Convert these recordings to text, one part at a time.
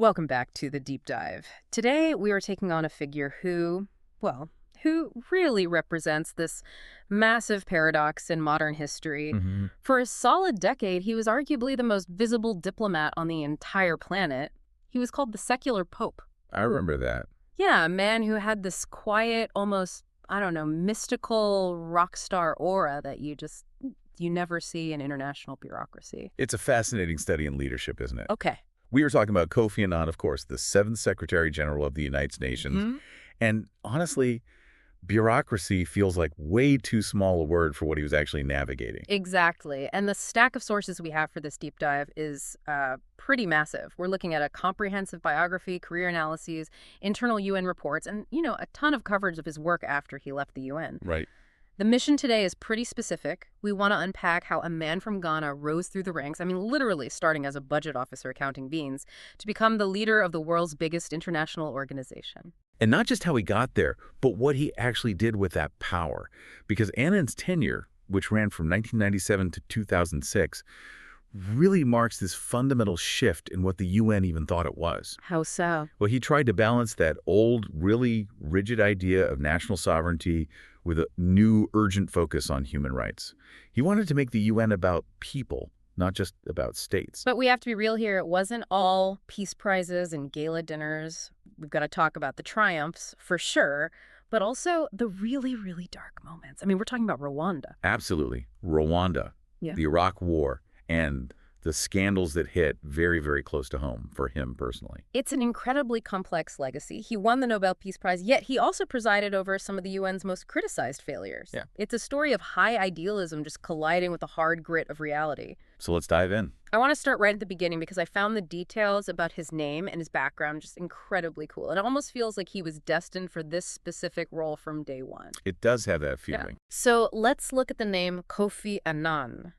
Welcome back to the deep dive. Today we are taking on a figure who really represents this massive paradox in modern history. For a solid decade, he was arguably the most visible diplomat on the entire planet. He was called the secular pope. I remember that. Yeah, a man who had this quiet, almost, mystical rock star aura that you never see in international bureaucracy. It's a fascinating study in leadership, isn't it? Okay. We were talking about Kofi Annan, of course, the 7th Secretary General of the United Nations. And honestly, bureaucracy feels like way too small a word for what he was actually navigating. Exactly. And the stack of sources we have for this deep dive is pretty massive. We're looking at a comprehensive biography, career analyses, internal UN reports, and, a ton of coverage of his work after he left the UN. Right. The mission today is pretty specific. We want to unpack how a man from Ghana rose through the ranks, literally starting as a budget officer counting beans, to become the leader of the world's biggest international organization. And not just how he got there, but what he actually did with that power. Because Annan's tenure, which ran from 1997 to 2006, really marks this fundamental shift in what the UN even thought it was. How so? Well, he tried to balance that old, really rigid idea of national sovereignty with a new, urgent focus on human rights. He wanted to make the UN about people, not just about states. But we have to be real here. It wasn't all peace prizes and gala dinners. We've got to talk about the triumphs, for sure, but also the really, really dark moments. We're talking about Rwanda. Absolutely. Rwanda, the Iraq War, and the scandals that hit very, very close to home for him personally. It's an incredibly complex legacy. He won the Nobel Peace Prize, yet he also presided over some of the UN's most criticized failures. Yeah. It's a story of high idealism just colliding with the hard grit of reality. So let's dive in. I want to start right at the beginning because I found the details about his name and his background just incredibly cool. And it almost feels like he was destined for this specific role from day one. It does have that feeling. Yeah. So let's look at the name Kofi Annan.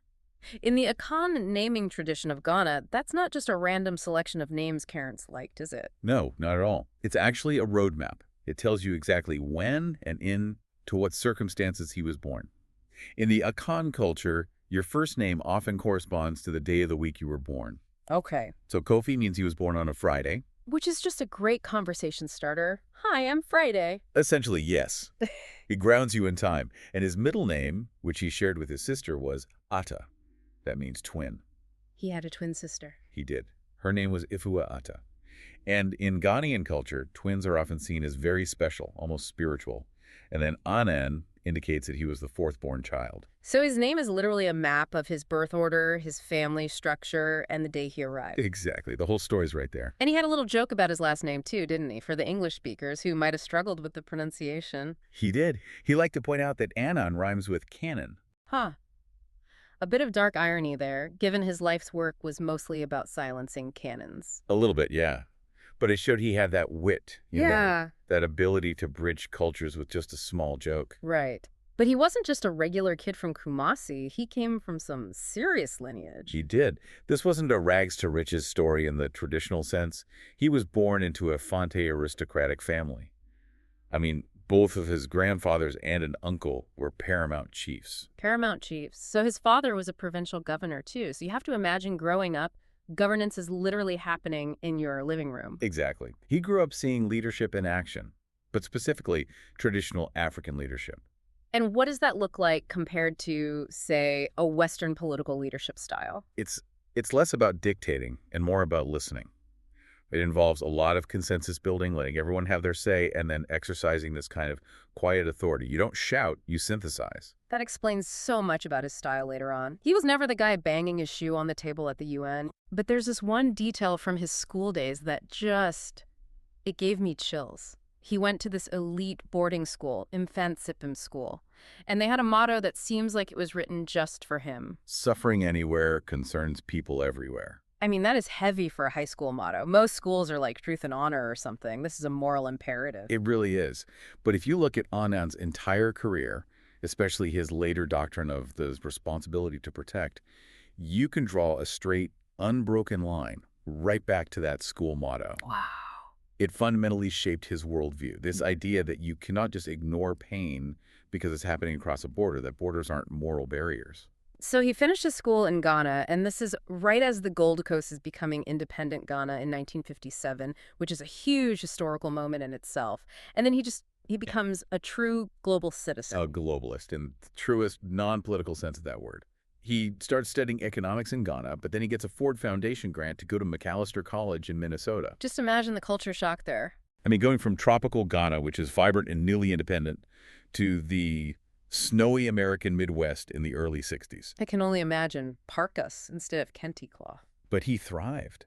In the Akan naming tradition of Ghana, that's not just a random selection of names parents liked, is it? No, not at all. It's actually a roadmap. It tells you exactly when and into what circumstances he was born. In the Akan culture, your first name often corresponds to the day of the week you were born. Okay. So Kofi means he was born on a Friday. Which is just a great conversation starter. Hi, I'm Friday. Essentially, yes. He grounds you in time. And his middle name, which he shared with his sister, was Ata. That means twin. He had a twin sister. He did. Her name was Ifua Ata. And in Ghanaian culture, twins are often seen as very special, almost spiritual. And then Annan indicates that he was the fourth-born child. So his name is literally a map of his birth order, his family structure, and the day he arrived. Exactly. The whole story's right there. And he had a little joke about his last name, too, didn't he? For the English speakers who might have struggled with the pronunciation. He did. He liked to point out that Annan rhymes with cannon. Huh. A bit of dark irony there, given his life's work was mostly about silencing cannons. A little bit, yeah. But it showed he had that wit. That ability to bridge cultures with just a small joke. Right. But he wasn't just a regular kid from Kumasi. He came from some serious lineage. He did. This wasn't a rags-to-riches story in the traditional sense. He was born into a Fonte aristocratic family. Both of his grandfathers and an uncle were paramount chiefs. Paramount chiefs. So his father was a provincial governor, too. So you have to imagine growing up, governance is literally happening in your living room. Exactly. He grew up seeing leadership in action, but specifically traditional African leadership. And what does that look like compared to, say, a Western political leadership style? It's less about dictating and more about listening. It involves a lot of consensus building, letting everyone have their say, and then exercising this kind of quiet authority. You don't shout, you synthesize. That explains so much about his style later on. He was never the guy banging his shoe on the table at the UN. But there's this one detail from his school days that it gave me chills. He went to this elite boarding school, Mfantsipim School, and they had a motto that seems like it was written just for him. Suffering anywhere concerns people everywhere. That is heavy for a high school motto. Most schools are like truth and honor or something. This is a moral imperative. It really is. But if you look at Annan's entire career, especially his later doctrine of the responsibility to protect, you can draw a straight, unbroken line right back to that school motto. Wow. It fundamentally shaped his worldview, this idea that you cannot just ignore pain because it's happening across a border, that borders aren't moral barriers. So he finished his school in Ghana, and this is right as the Gold Coast is becoming independent Ghana in 1957, which is a huge historical moment in itself. And then he becomes a true global citizen. A globalist in the truest non-political sense of that word. He starts studying economics in Ghana, but then he gets a Ford Foundation grant to go to Macalester College in Minnesota. Just imagine the culture shock there. I mean, going from tropical Ghana, which is vibrant and newly independent, to the snowy American Midwest in the early 60s. I can only imagine parkas instead of kente cloth. But he thrived.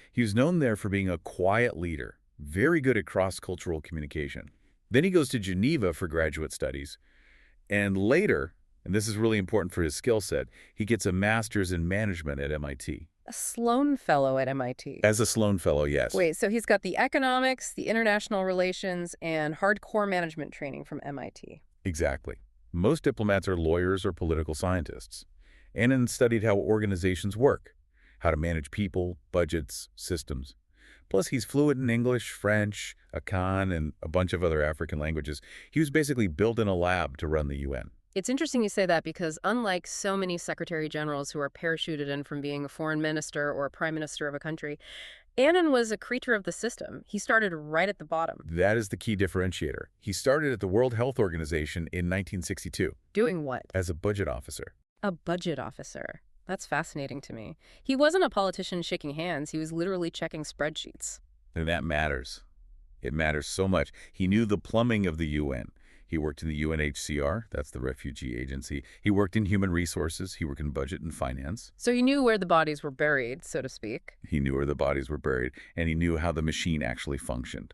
He was known there for being a quiet leader, very good at cross-cultural communication. Then he goes to Geneva for graduate studies, and later, and this is really important for his skill set, he gets a master's in management at MIT. A Sloan Fellow at MIT. As a Sloan Fellow, yes. Wait, so he's got the economics, the international relations, and hardcore management training from MIT. Exactly. Most diplomats are lawyers or political scientists. Annan studied how organizations work, how to manage people, budgets, systems. Plus, he's fluent in English, French, Akan, and a bunch of other African languages. He was basically built in a lab to run the UN. It's interesting you say that because unlike so many secretary generals who are parachuted in from being a foreign minister or a prime minister of a country, Annan was a creature of the system. He started right at the bottom. That is the key differentiator. He started at the World Health Organization in 1962. Doing what? As a budget officer. A budget officer. That's fascinating to me. He wasn't a politician shaking hands. He was literally checking spreadsheets. And that matters. It matters so much. He knew the plumbing of the UN. He worked in the UNHCR, that's the refugee agency. He worked in human resources. He worked in budget and finance. So he knew where the bodies were buried, so to speak. He knew where the bodies were buried, and he knew how the machine actually functioned.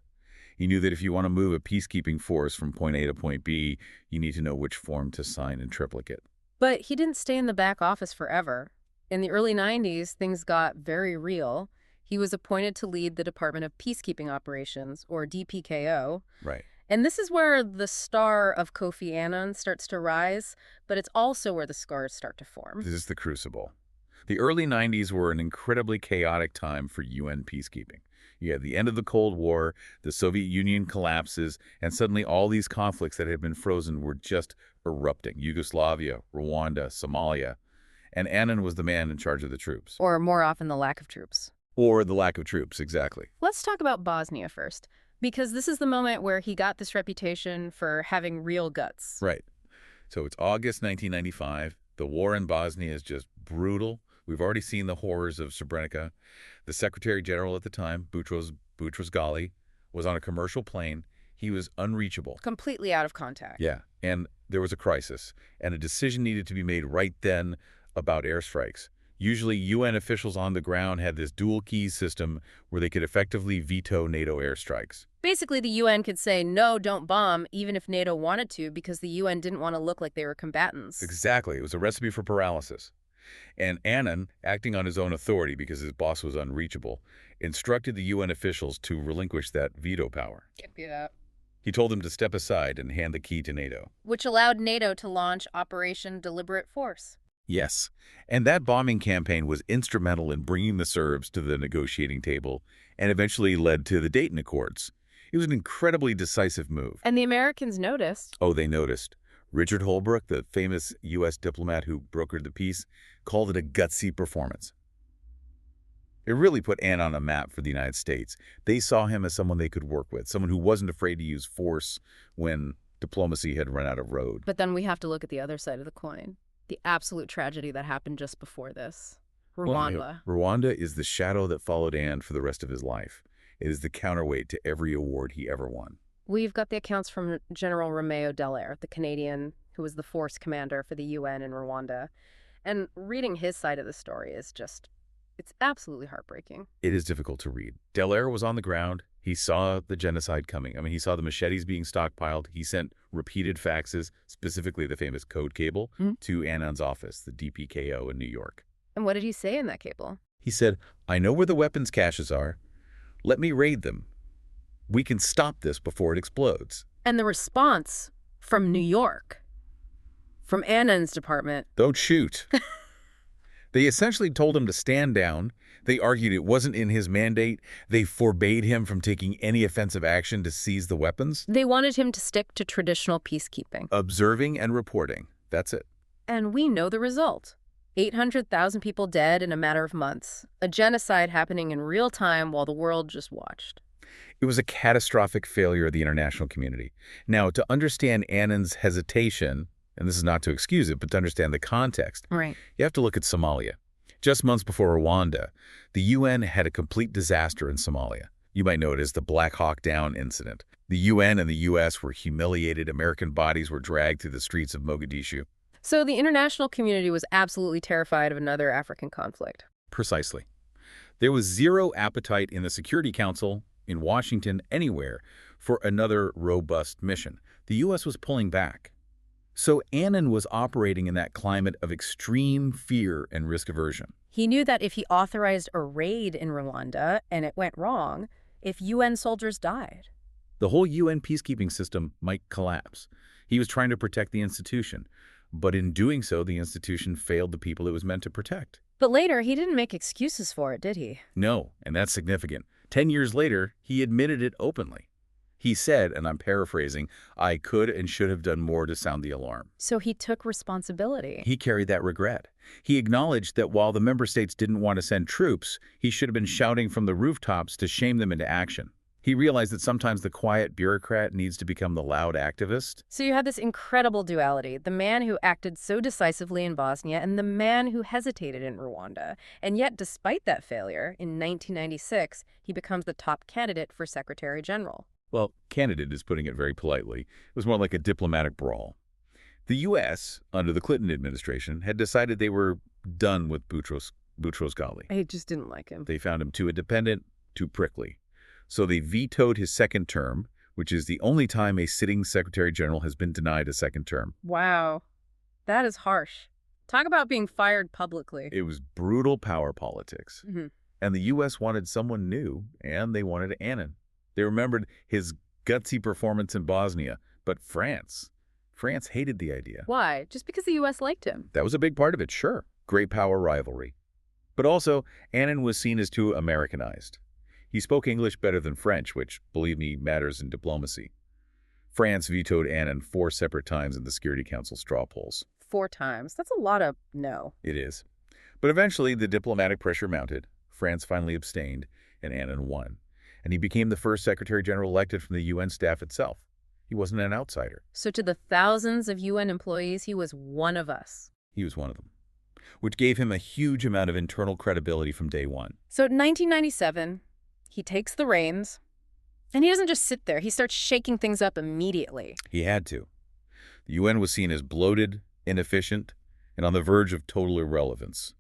He knew that if you want to move a peacekeeping force from point A to point B, you need to know which form to sign in triplicate. But he didn't stay in the back office forever. In the early 90s, things got very real. He was appointed to lead the Department of Peacekeeping Operations, or DPKO. Right. And this is where the star of Kofi Annan starts to rise, but it's also where the scars start to form. This is the crucible. The early 90s were an incredibly chaotic time for UN peacekeeping. You had the end of the Cold War, the Soviet Union collapses, and suddenly all these conflicts that had been frozen were just erupting. Yugoslavia, Rwanda, Somalia. And Annan was the man in charge of the troops. Or more often, the lack of troops. Or the lack of troops, exactly. Let's talk about Bosnia first, because this is the moment where he got this reputation for having real guts. Right. So it's August 1995. The war in Bosnia is just brutal. We've already seen the horrors of Srebrenica. The Secretary General at the time, Boutros Ghali, was on a commercial plane. He was unreachable. Completely out of contact. Yeah, and there was a crisis, and a decision needed to be made right then about airstrikes. Usually, UN officials on the ground had this dual keys system where they could effectively veto NATO airstrikes. Basically, the UN could say, no, don't bomb, even if NATO wanted to, because the UN didn't want to look like they were combatants. Exactly. It was a recipe for paralysis. And Annan, acting on his own authority because his boss was unreachable, instructed the UN officials to relinquish that veto power. Yeah. He told them to step aside and hand the key to NATO. Which allowed NATO to launch Operation Deliberate Force. Yes, and that bombing campaign was instrumental in bringing the Serbs to the negotiating table and eventually led to the Dayton Accords. It was an incredibly decisive move. And the Americans noticed. Oh, they noticed. Richard Holbrooke, the famous U.S. diplomat who brokered the peace, called it a gutsy performance. It really put Annan on a map for the United States. They saw him as someone they could work with, someone who wasn't afraid to use force when diplomacy had run out of road. But then we have to look at the other side of the coin. The absolute tragedy that happened just before this. Rwanda. Well, Rwanda is the shadow that followed Annan for the rest of his life. It is the counterweight to every award he ever won. We've got the accounts from General Romeo Dallaire, the Canadian who was the force commander for the UN in Rwanda. And reading his side of the story is just, it's absolutely heartbreaking. It is difficult to read. Dallaire was on the ground. He saw the genocide coming. I mean, he saw the machetes being stockpiled. He sent repeated faxes, specifically the famous code cable, to Annan's office, the DPKO in New York. And what did he say in that cable? He said, I know where the weapons caches are. Let me raid them. We can stop this before it explodes. And the response from New York, from Annan's department. Don't shoot. They essentially told him to stand down. They argued it wasn't in his mandate. They forbade him from taking any offensive action to seize the weapons. They wanted him to stick to traditional peacekeeping. Observing and reporting. That's it. And we know the result. 800,000 people dead in a matter of months. A genocide happening in real time while the world just watched. It was a catastrophic failure of the international community. Now, to understand Annan's hesitation, and this is not to excuse it, but to understand the context, Right. you have to look at Somalia. Just months before Rwanda, the UN had a complete disaster in Somalia. You might know it as the Black Hawk Down incident. The UN and the US were humiliated. American bodies were dragged through the streets of Mogadishu. So the international community was absolutely terrified of another African conflict. Precisely. There was zero appetite in the Security Council, in Washington, anywhere, for another robust mission. The U.S. was pulling back. So Annan was operating in that climate of extreme fear and risk aversion. He knew that if he authorized a raid in Rwanda and it went wrong, if UN soldiers died. The whole UN peacekeeping system might collapse. He was trying to protect the institution. But in doing so, the institution failed the people it was meant to protect. But later, he didn't make excuses for it, did he? No, and that's significant. 10 years later, he admitted it openly. He said, and I'm paraphrasing, "I could and should have done more to sound the alarm." So he took responsibility. He carried that regret. He acknowledged that while the member states didn't want to send troops, he should have been shouting from the rooftops to shame them into action. He realized that sometimes the quiet bureaucrat needs to become the loud activist. So you had this incredible duality, the man who acted so decisively in Bosnia and the man who hesitated in Rwanda. And yet, despite that failure, in 1996, he becomes the top candidate for Secretary General. Well, candidate is putting it very politely. It was more like a diplomatic brawl. The U.S., under the Clinton administration, had decided they were done with Boutros Ghali. I just didn't like him. They found him too independent, too prickly. So they vetoed his second term, which is the only time a sitting Secretary General has been denied a second term. Wow. That is harsh. Talk about being fired publicly. It was brutal power politics. And the U.S. wanted someone new, and they wanted Annan. They remembered his gutsy performance in Bosnia, but France hated the idea. Why? Just because the U.S. liked him? That was a big part of it, sure. Great power rivalry. But also, Annan was seen as too Americanized. He spoke English better than French, which, believe me, matters in diplomacy. France vetoed Annan 4 separate times in the Security Council straw polls. 4 times? That's a lot of no. It is. But eventually, the diplomatic pressure mounted. France finally abstained, and Annan won. And he became the first Secretary General elected from the UN staff itself. He wasn't an outsider. So to the thousands of UN employees, he was one of us. He was one of them, which gave him a huge amount of internal credibility from day one. So in 1997, he takes the reins, and he doesn't just sit there. He starts shaking things up immediately. He had to. The UN was seen as bloated, inefficient, and on the verge of total irrelevance.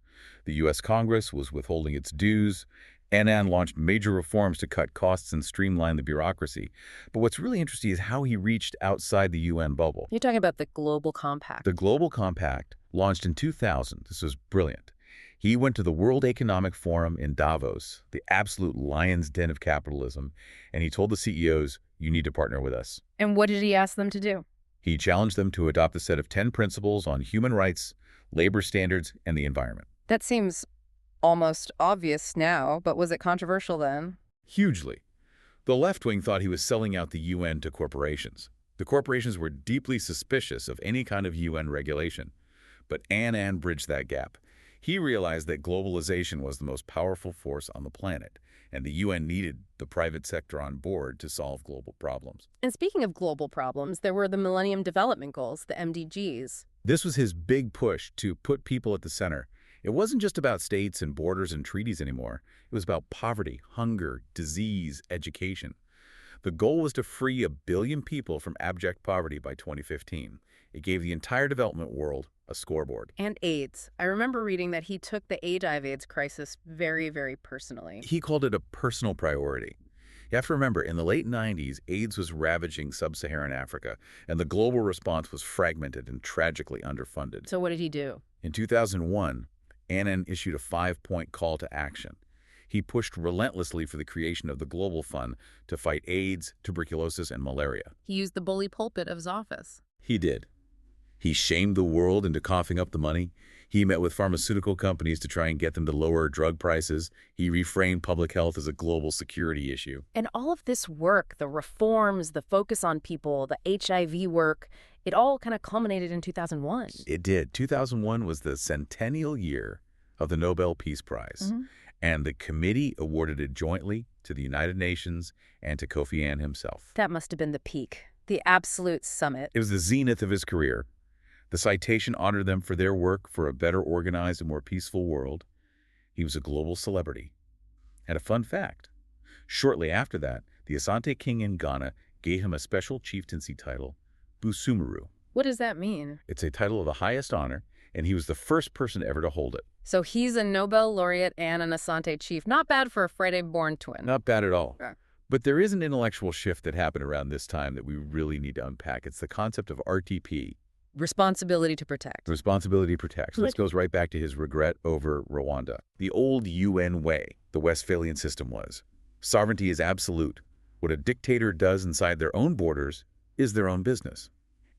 The U.S. Congress was withholding its dues. Annan launched major reforms to cut costs and streamline the bureaucracy. But what's really interesting is how he reached outside the UN bubble. You're talking about the Global Compact. The Global Compact, launched in 2000, this was brilliant. He went to the World Economic Forum in Davos, the absolute lion's den of capitalism, and he told the CEOs, "You need to partner with us." And what did he ask them to do? He challenged them to adopt a set of 10 principles on human rights, labor standards, and the environment. That seems almost obvious now, but was it controversial then? Hugely. The left wing thought he was selling out the UN to corporations. The corporations were deeply suspicious of any kind of UN regulation. But Annan bridged that gap. He realized that globalization was the most powerful force on the planet, and the UN needed the private sector on board to solve global problems. And speaking of global problems, there were the Millennium Development Goals, the MDGs. This was his big push to put people at the center. It wasn't just about states and borders and treaties anymore. It was about poverty, hunger, disease, education. The goal was to free 1 billion people from abject poverty by 2015. It gave the entire development world a scoreboard. And AIDS. I remember reading that he took the HIV/AIDS crisis very, very personally. He called it a personal priority. You have to remember, in the late 90s, AIDS was ravaging sub-Saharan Africa, and the global response was fragmented and tragically underfunded. So what did he do? In 2001, Annan issued a 5-point call to action. He pushed relentlessly for the creation of the Global Fund to fight AIDS, tuberculosis, and malaria. He used the bully pulpit of his office. He did. He shamed the world into coughing up the money. He met with pharmaceutical companies to try and get them to lower drug prices. He reframed public health as a global security issue. And all of this work, the reforms, the focus on people, the HIV work, it all kind of culminated in 2001. It did. 2001 was the centennial year of the Nobel Peace Prize, and the committee awarded it jointly to the United Nations and to Kofi Annan himself. That must have been the peak, the absolute summit. It was the zenith of his career. The citation honored them for their work for a better organized and more peaceful world. He was a global celebrity. And a fun fact, shortly after that, the Asante king in Ghana gave him a special chieftaincy title, Busumaru. What does that mean? It's a title of the highest honor, and he was the first person ever to hold it. So he's a Nobel laureate and an Asante chief. Not bad for a Friday-born twin. Not bad at all. Yeah. But there is an intellectual shift that happened around this time that we really need to unpack. It's the concept of RTP. Responsibility to protect. Responsibility to protect. So this goes right back to his regret over Rwanda. The old UN way, the Westphalian system was. Sovereignty is absolute. What a dictator does inside their own borders is their own business.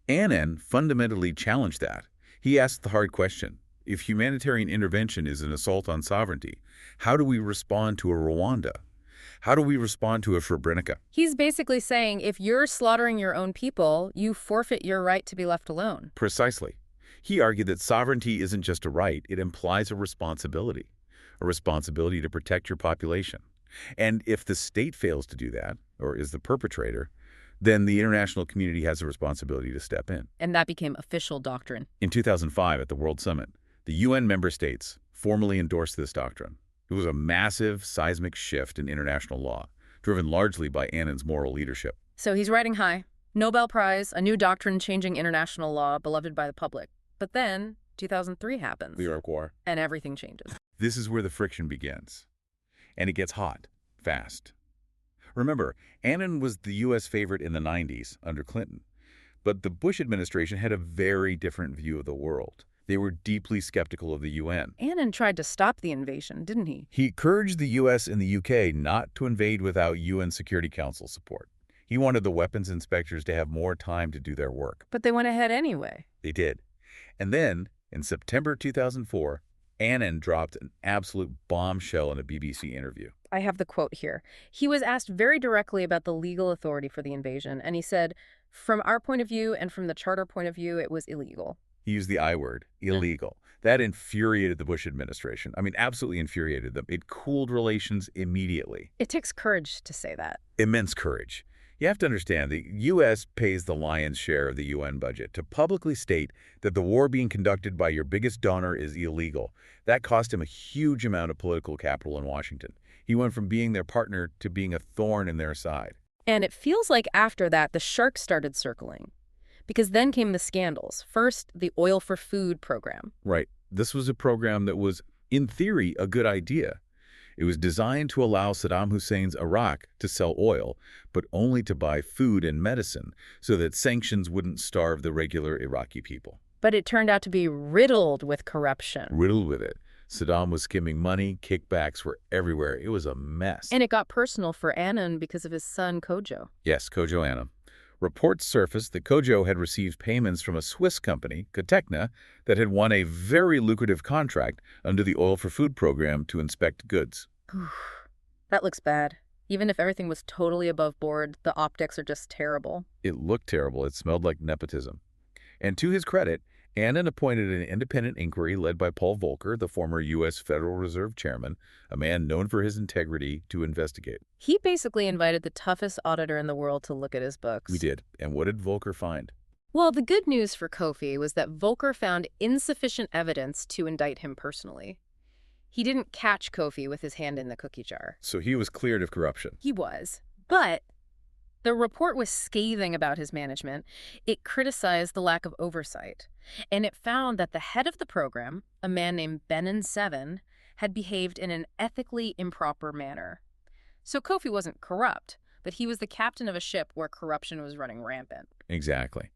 Annan fundamentally challenged that. He asked the hard question, if humanitarian intervention is an assault on sovereignty, how do we respond to a Rwanda? How do we respond to a Srebrenica? He's basically saying if you're slaughtering your own people, you forfeit your right to be left alone. Precisely. He argued that sovereignty isn't just a right, it implies a responsibility to protect your population. And if the state fails to do that, or is the perpetrator, then the international community has a responsibility to step in. And that became official doctrine. In 2005, at the World Summit, the UN member states formally endorsed this doctrine. It was a massive, seismic shift in international law, driven largely by Annan's moral leadership. So he's riding high. Nobel Prize, a new doctrine changing international law, beloved by the public. But then 2003 happens. The Iraq War. And everything changes. This is where the friction begins. And it gets hot, fast. Remember, Annan was the U.S. favorite in the 90s under Clinton. But the Bush administration had a very different view of the world. They were deeply skeptical of the UN. Annan tried to stop the invasion, didn't he? He encouraged the U.S. and the U.K. not to invade without UN Security Council support. He wanted the weapons inspectors to have more time to do their work. But they went ahead anyway. They did. And then, in September 2004, Annan dropped an absolute bombshell in a BBC interview. I have the quote here. He was asked very directly about the legal authority for the invasion, and he said, from our point of view and from the charter point of view, it was illegal. He used the I word, illegal. That infuriated the Bush administration. I mean, absolutely infuriated them. It cooled relations immediately. It takes courage to say that. Immense courage. You have to understand, the U.S. pays the lion's share of the UN budget. To publicly state that the war being conducted by your biggest donor is illegal, that cost him a huge amount of political capital in Washington. He went from being their partner to being a thorn in their side. And it feels like after that, the sharks started circling. Because then came the scandals. First, the Oil for Food program. Right. This was a program that was, in theory, a good idea. It was designed to allow Saddam Hussein's Iraq to sell oil, but only to buy food and medicine so that sanctions wouldn't starve the regular Iraqi people. But it turned out to be riddled with corruption. Riddled with it. Saddam was skimming money, kickbacks were everywhere. It was a mess. And it got personal for Annan because of his son, Kojo. Yes, Kojo Annan. Reports surfaced that Kojo had received payments from a Swiss company, Catechna, that had won a very lucrative contract under the Oil for Food program to inspect goods. That looks bad. Even if everything was totally above board, the optics are just terrible. It looked terrible. It smelled like nepotism. And to his credit, Annan appointed an independent inquiry led by Paul Volcker, the former U.S. Federal Reserve chairman, a man known for his integrity, to investigate. He basically invited the toughest auditor in the world to look at his books. We did. And what did Volcker find? Well, the good news for Kofi was that Volcker found insufficient evidence to indict him personally. He didn't catch Kofi with his hand in the cookie jar. So he was cleared of corruption. He was. But the report was scathing about his management. It criticized the lack of oversight. And it found that the head of the program, a man named Benon Seven, had behaved in an ethically improper manner. So Kofi wasn't corrupt, but he was the captain of a ship where corruption was running rampant. Exactly.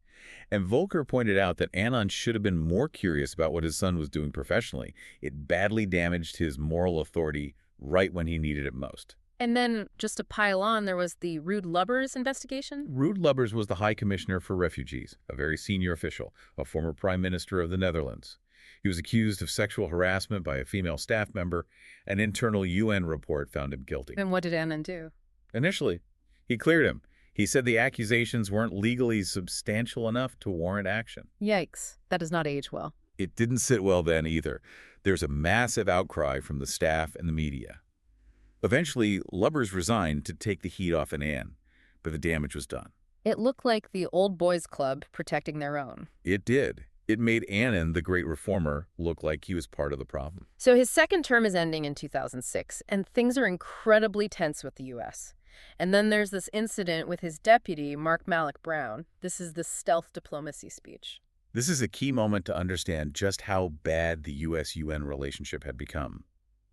And Volcker pointed out that Annan should have been more curious about what his son was doing professionally. It badly damaged his moral authority right when he needed it most. And then, just to pile on, there was the Ruud Lubbers investigation. Ruud Lubbers was the High Commissioner for Refugees, a very senior official, a former Prime Minister of the Netherlands. He was accused of sexual harassment by a female staff member. An internal UN report found him guilty. And what did Annan do? Initially, he cleared him. He said the accusations weren't legally substantial enough to warrant action. Yikes. That does not age well. It didn't sit well then either. There's a massive outcry from the staff and the media. Eventually, Lubbers resigned to take the heat off Annan, but the damage was done. It looked like the old boys club protecting their own. It did. It made Annan, the great reformer, look like he was part of the problem. So his second term is ending in 2006, and things are incredibly tense with the U.S. And then there's this incident with his deputy, Mark Malloch Brown. This is the stealth diplomacy speech. This is a key moment to understand just how bad the U.S.-UN relationship had become.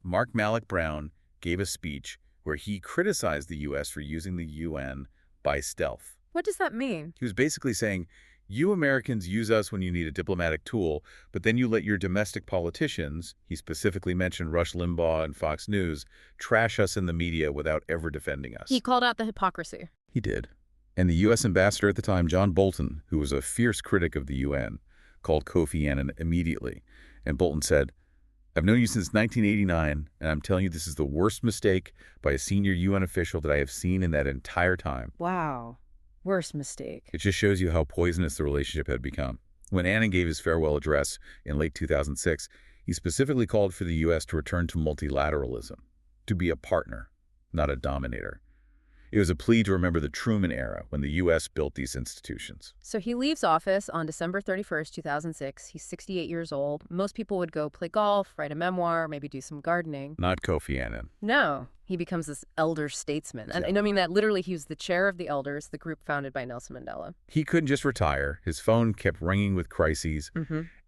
Mark Malloch Brown gave a speech where he criticized the U.S. for using the UN by stealth. What does that mean? He was basically saying, you Americans use us when you need a diplomatic tool, but then you let your domestic politicians, he specifically mentioned Rush Limbaugh and Fox News, trash us in the media without ever defending us. He called out the hypocrisy. He did. And the U.S. ambassador at the time, John Bolton, who was a fierce critic of the UN, called Kofi Annan immediately. And Bolton said, I've known you since 1989, and I'm telling you this is the worst mistake by a senior UN official that I have seen in that entire time. Wow. Worst mistake. It just shows you how poisonous the relationship had become. When Annan gave his farewell address in late 2006, he specifically called for the U.S. to return to multilateralism, to be a partner, not a dominator. It was a plea to remember the Truman era when the U.S. built these institutions. So he leaves office on December 31st, 2006. He's 68 years old. Most people would go play golf, write a memoir, maybe do some gardening. Not Kofi Annan. No, he becomes this elder statesman. And I mean that literally he was the chair of the elders, the group founded by Nelson Mandela. He couldn't just retire. His phone kept ringing with crises.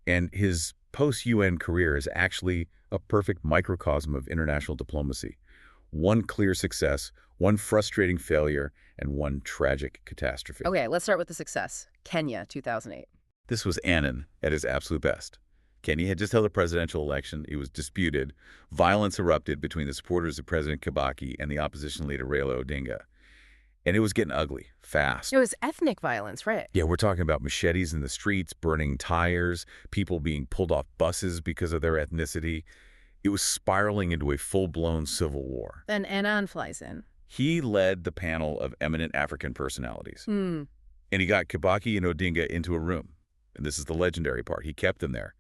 And his post-UN career is actually a perfect microcosm of international diplomacy. One clear success, one frustrating failure, and one tragic catastrophe. Okay, let's start with the success. Kenya, 2008. This was Annan at his absolute best. Kenya had just held a presidential election. It was disputed. Violence erupted between the supporters of President Kibaki and the opposition leader Raila Odinga. And it was getting ugly, fast. It was ethnic violence, right? Yeah, we're talking about machetes in the streets, burning tires, people being pulled off buses because of their ethnicity. It was spiraling into a full-blown civil war. Then Annan flies in. He led the panel of eminent African personalities. And he got Kibaki and Odinga into a room. And this is the legendary part. He kept them there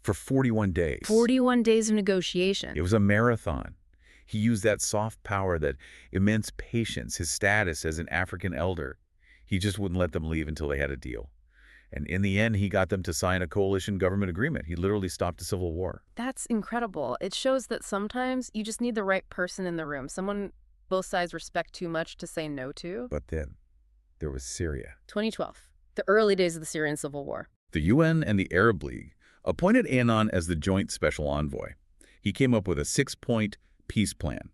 for 41 days. 41 days of negotiation. It was a marathon. He used that soft power, that immense patience, his status as an African elder. He just wouldn't let them leave until they had a deal. And in the end, he got them to sign a coalition government agreement. He literally stopped a civil war. That's incredible. It shows that sometimes you just need the right person in the room, someone both sides respect too much to say no to. But then there was Syria. 2012, the early days of the Syrian civil war. The UN and the Arab League appointed Annan as the joint special envoy. He came up with a 6-point peace plan.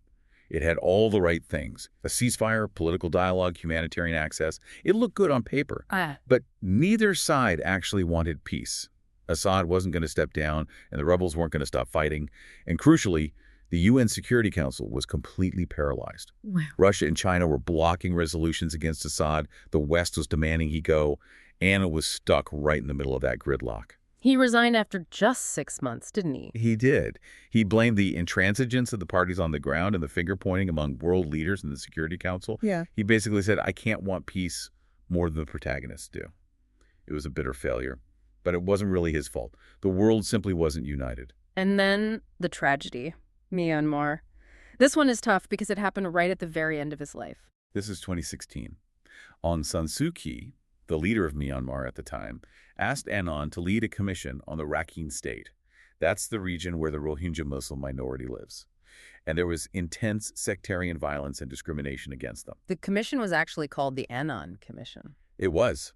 It had all the right things: a ceasefire, political dialogue, humanitarian access. It looked good on paper. But neither side actually wanted peace. Assad wasn't going to step down, and the rebels weren't going to stop fighting. And crucially, the UN Security Council was completely paralyzed. Wow. Russia and China were blocking resolutions against Assad. The West was demanding he go. Annan was stuck right in the middle of that gridlock. He resigned after just 6 months, didn't he? He did. He blamed the intransigence of the parties on the ground and the finger-pointing among world leaders in the Security Council. Yeah. He basically said, I can't want peace more than the protagonists do. It was a bitter failure, but it wasn't really his fault. The world simply wasn't united. And then the tragedy, Myanmar. This one is tough because it happened right at the very end of his life. This is 2016. Aung San Suu Kyi, the leader of Myanmar at the time, asked Annan to lead a commission on the Rakhine State. That's the region where the Rohingya Muslim minority lives. And there was intense sectarian violence and discrimination against them. The commission was actually called the Annan Commission. It was.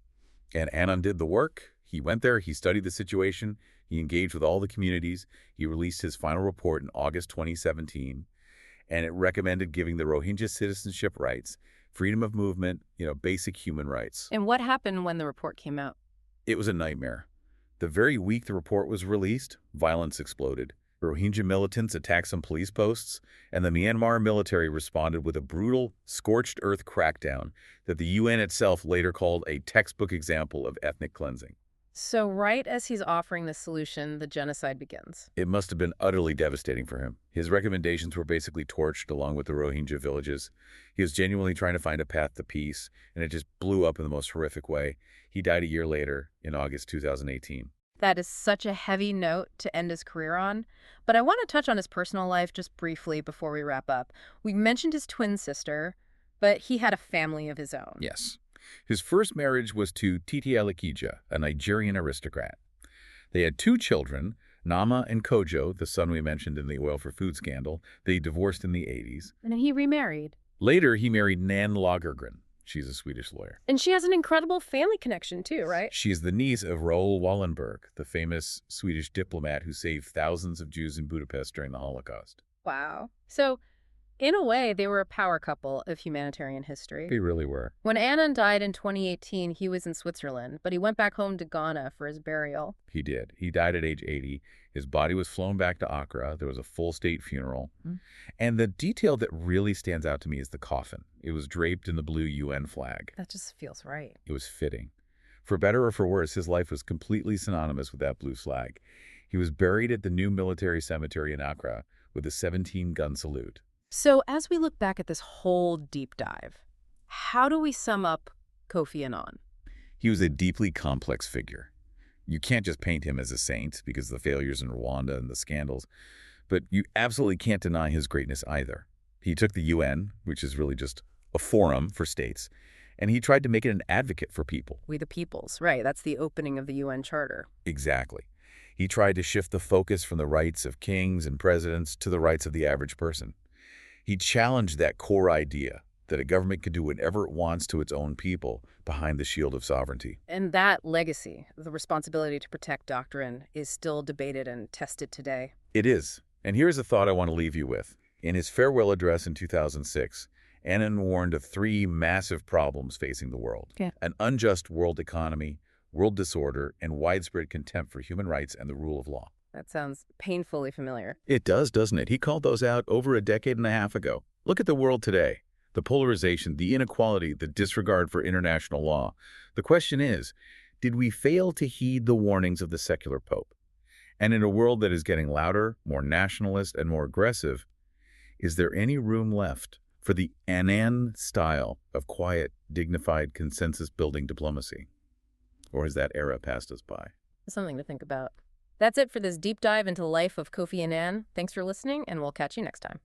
And Annan did the work. He went there, he studied the situation, he engaged with all the communities. He released his final report in August 2017, and it recommended giving the Rohingya citizenship rights, freedom of movement, basic human rights. And what happened when the report came out? It was a nightmare. The very week the report was released, violence exploded. Rohingya militants attacked some police posts, and the Myanmar military responded with a brutal, scorched earth crackdown that the UN itself later called a textbook example of ethnic cleansing. So right as he's offering the solution, the genocide begins. It must have been utterly devastating for him. His recommendations were basically torched along with the Rohingya villages. He was genuinely trying to find a path to peace, and it just blew up in the most horrific way. He died a year later, in August 2018. That is such a heavy note to end his career on. But I want to touch on his personal life just briefly before we wrap up. We mentioned his twin sister, but he had a family of his own. Yes. His first marriage was to Titi Alakija, a Nigerian aristocrat. They had 2 children, Nama and Kojo, the son we mentioned in the oil for food scandal. They divorced in the 80s. And then he remarried. Later, he married Nan Lagergren. She's a Swedish lawyer. And she has an incredible family connection too, right? She's the niece of Raoul Wallenberg, the famous Swedish diplomat who saved thousands of Jews in Budapest during the Holocaust. Wow. So, in a way, they were a power couple of humanitarian history. They really were. When Annan died in 2018, he was in Switzerland, but he went back home to Ghana for his burial. He did. He died at age 80. His body was flown back to Accra. There was a full state funeral. And the detail that really stands out to me is the coffin. It was draped in the blue UN flag. That just feels right. It was fitting. For better or for worse, his life was completely synonymous with that blue flag. He was buried at the new military cemetery in Accra with a 17-gun salute. So as we look back at this whole deep dive, how do we sum up Kofi Annan? He was a deeply complex figure. You can't just paint him as a saint because of the failures in Rwanda and the scandals, but you absolutely can't deny his greatness either. He took the UN, which is really just a forum for states, and he tried to make it an advocate for people. We the peoples, right? That's the opening of the UN Charter. Exactly. He tried to shift the focus from the rights of kings and presidents to the rights of the average person. He challenged that core idea that a government can do whatever it wants to its own people behind the shield of sovereignty. And that legacy, the responsibility to protect doctrine, is still debated and tested today. It is. And here's a thought I want to leave you with. In his farewell address in 2006, Annan warned of 3 massive problems facing the world. An unjust world economy, world disorder, and widespread contempt for human rights and the rule of law. That sounds painfully familiar. It does, doesn't it? He called those out over a decade and a half ago. Look at the world today. The polarization, the inequality, the disregard for international law. The question is, did we fail to heed the warnings of the secular pope? And in a world that is getting louder, more nationalist, and more aggressive, is there any room left for the Annan style of quiet, dignified, consensus-building diplomacy? Or has that era passed us by? Something to think about. That's it for this deep dive into the life of Kofi Annan. Thanks for listening, and we'll catch you next time.